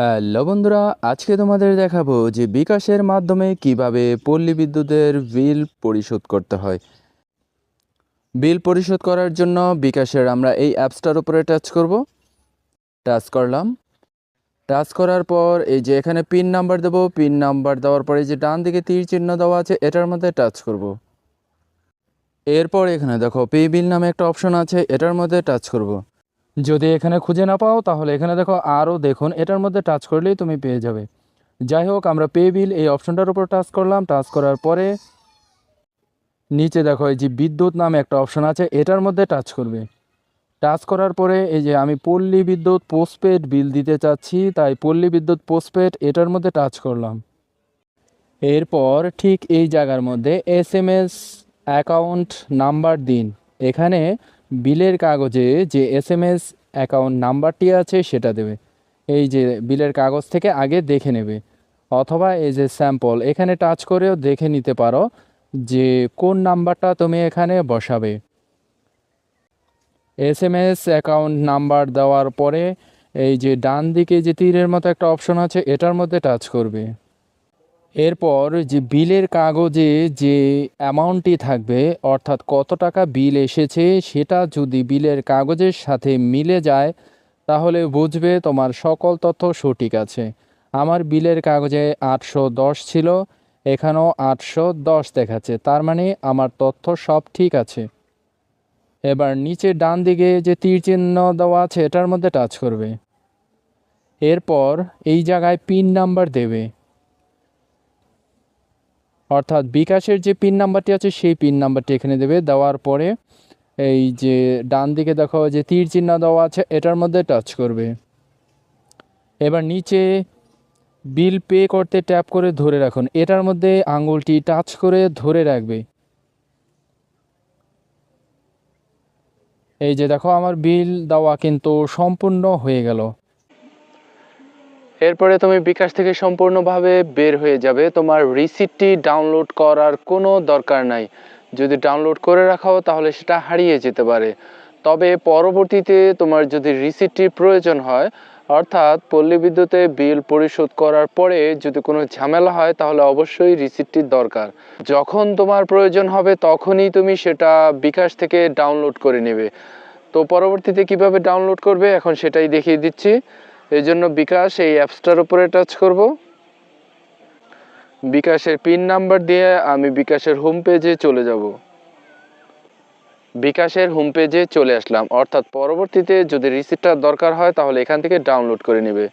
Hello বন্ধুরা, আজকে তোমাদের দেখাবো যে বিকাশের মাধ্যমে কিভাবে পল্লী বিদ্যুতের বিল পরিশোধ করতে হয়। বিল পরিশোধ করার জন্য বিকাশের আমরা এই অ্যাপসটার উপরে টাচ করব। টাচ করলাম। টাচ করার পর এই যে এখানে পিন নাম্বার দেবো। পিন নাম্বার দেওয়ার পরে যে ডান দিকে তীর চিহ্ন দেওয়া আছে এটার মধ্যে টাচ করব। এরপর এখানে দেখো পে বিল নামে একটা অপশন আছে, এটার মধ্যে টাচ করব। যদি এখানে খুঁজে না পাও তাহলে এখানে দেখো আরও দেখুন, এটার মধ্যে টাচ করলেই তুমি পেয়ে যাবে। যাই হোক, আমরা পে বিল এই অপশনটার উপর টাচ করলাম। টাচ করার পরে নিচে দেখো এই যে বিদ্যুৎ নামে একটা অপশন আছে, এটার মধ্যে টাচ করবে। টাচ করার পরে এই যে আমি পল্লী বিদ্যুৎ পোস্টপেড বিল দিতে চাচ্ছি, তাই পল্লী বিদ্যুৎ পোস্টপেড এটার মধ্যে টাচ করলাম। এরপর ঠিক এই জায়গার মধ্যে SMS অ্যাকাউন্ট নাম্বার দিন। এখানে বিলের কাগজে যে SMS অ্যাকাউন্ট নাম্বারটি আছে সেটা দেবে। এই যে বিলের কাগজ থেকে আগে দেখে নেবে, অথবা এই যে স্যাম্পল এখানে টাচ করেও দেখে নিতে পারো যে কোন নাম্বারটা তুমি এখানে বসাবে। SMS অ্যাকাউন্ট নাম্বার দেওয়ার পরে এই যে ডান দিকে যে তীরের মতো একটা অপশন আছে এটার মধ্যে টাচ করবে। এরপর যে বিলের কাগজে যে অ্যামাউন্টটি থাকবে, অর্থাৎ কত টাকা বিল এসেছে, সেটা যদি বিলের কাগজের সাথে মিলে যায় তাহলে বুঝবে তোমার সকল তথ্য সঠিক আছে। আমার বিলের কাগজে 810 ছিল, এখানেও 810 দেখাচ্ছে, তার মানে আমার তথ্য সব ঠিক আছে। এবার নিচে ডান দিকে যে তীর চিহ্ন দেওয়া আছে এটার মধ্যে টাচ করবে। এরপর এই জায়গায় পিন নাম্বার দেবে, অর্থাৎ বিকাশের যে পিন নাম্বারটি আছে সেই পিন নাম্বারটি এখানে দেবে। দেওয়ার পরে এই যে ডান দিকে দেখো যে তীর চিহ্ন দেওয়া আছে এটার মধ্যে টাচ করবে। এবার নিচে বিল পে করতে ট্যাপ করে ধরে রাখুন, এটার মধ্যে আঙুলটি টাচ করে ধরে রাখবে। এই যে দেখো আমার বিল দেওয়া কিন্তু সম্পূর্ণ হয়ে গেল। এরপরে তুমি বিকাশ থেকে সম্পূর্ণভাবে বের হয়ে যাবে, তোমার রিসিপ্টটি ডাউনলোড করার কোনো দরকার নাই। যদি ডাউনলোড করে রাখাও তাহলে সেটা হারিয়ে যেতে পারে। তবে পরবর্তীতে তোমার যদি রিসিপ্টটির প্রয়োজন হয়, অর্থাৎ পল্লী বিদ্যুতে বিল পরিশোধ করার পরে যদি কোনো ঝামেলা হয় তাহলে অবশ্যই রিসিপ্টটির দরকার। যখন তোমার প্রয়োজন হবে তখনই তুমি সেটা বিকাশ থেকে ডাউনলোড করে নেবে। তো পরবর্তীতে কিভাবে ডাউনলোড করবে এখন সেটাই দেখিয়ে দিচ্ছি। এই জন্য বিকাশ এই অ্যাপসটার উপরে টাচ করব। বিকাশের পিন নাম্বার দিয়ে আমি বিকাশের হোম পেজে চলে যাব। বিকাশের হোম পেজে চলে আসলাম, অর্থাৎ পরবর্তীতে যদি রিসিপ্টটার দরকার হয় তাহলে এখান থেকে ডাউনলোড করে নেবে।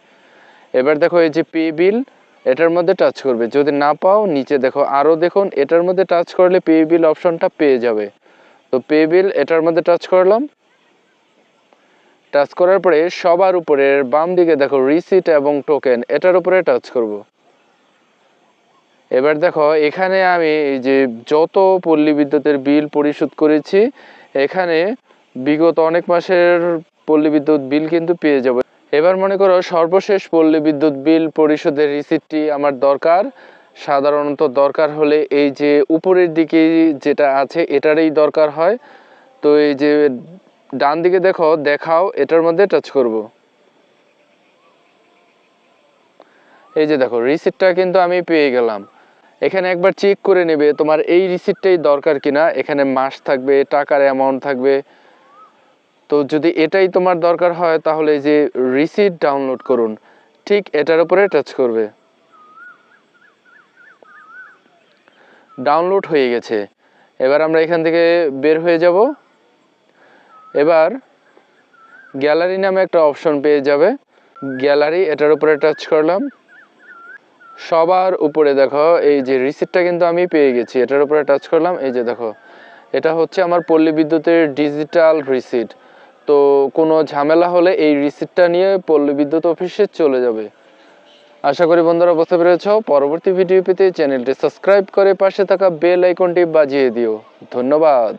এবার দেখো এই যে পে বিল, এটার মধ্যে টাচ করবে। যদি না পাও নিচে দেখো আরও দেখুন, এটার মধ্যে টাচ করলে পে বিল অপশনটা পেয়ে যাবে। তো পে বিল এটার মধ্যে টাচ করলাম। টাচ করার পরে সবার উপরের বাম দিকে দেখো রিসিট এবং টোকেন, এটার উপরে টাচ করব। এবার দেখো এখানে আমি এই যে যত পল্লী বিদ্যুতের বিল পরিশোধ করেছি, এখানে বিগত অনেক মাসের পল্লী বিদ্যুৎ বিল কিন্তু পেয়ে যাবে। এবার মনে করো সর্বশেষ পল্লী বিদ্যুৎ বিল পরিশোধের রিসিপ্টটি আমার দরকার। সাধারণত দরকার হলে এই যে উপরের দিকে যেটা আছে এটারই দরকার হয়। তো এই যে ডান দিকে দেখো দেখাও, এটার মধ্যে টাচ করব। এই যে দেখো রিসিপ্টটা কিন্তু আমি পেয়ে গেলাম। এখানে একবার চেক করে নেবে তোমার এই রিসিপ্টটাই দরকার কিনা। এখানে মাস থাকবে, টাকার অ্যামাউন্ট থাকবে। তো যদি এটাই তোমার দরকার হয় তাহলে এই যে রিসিপ্ট ডাউনলোড করুন, ঠিক এটার উপরে টাচ করবে। ডাউনলোড হয়ে গেছে। এবার আমরা এখান থেকে বের হয়ে যাব। এবার গ্যালারি নামে একটা অপশন পেয়ে যাবে। গ্যালারি, এটার উপরে টাচ করলাম। সবার উপরে দেখো এই যে রিসিপ্টটা কিন্তু আমি পেয়ে গেছি, এটার উপরে টাচ করলাম। এই যে দেখো এটা হচ্ছে আমার পল্লী বিদ্যুতের ডিজিটাল রিসিপ্ট। তো কোনো ঝামেলা হলে এই রিসিপ্টটা নিয়ে পল্লী বিদ্যুৎ অফিসে চলে যাবে। আশা করি বন্ধুরা বুঝতে পেরেছ। পরবর্তী ভিডিও পেতে চ্যানেলটি সাবস্ক্রাইব করে পাশে থাকা বেল আইকনটি বাজিয়ে দিও। ধন্যবাদ।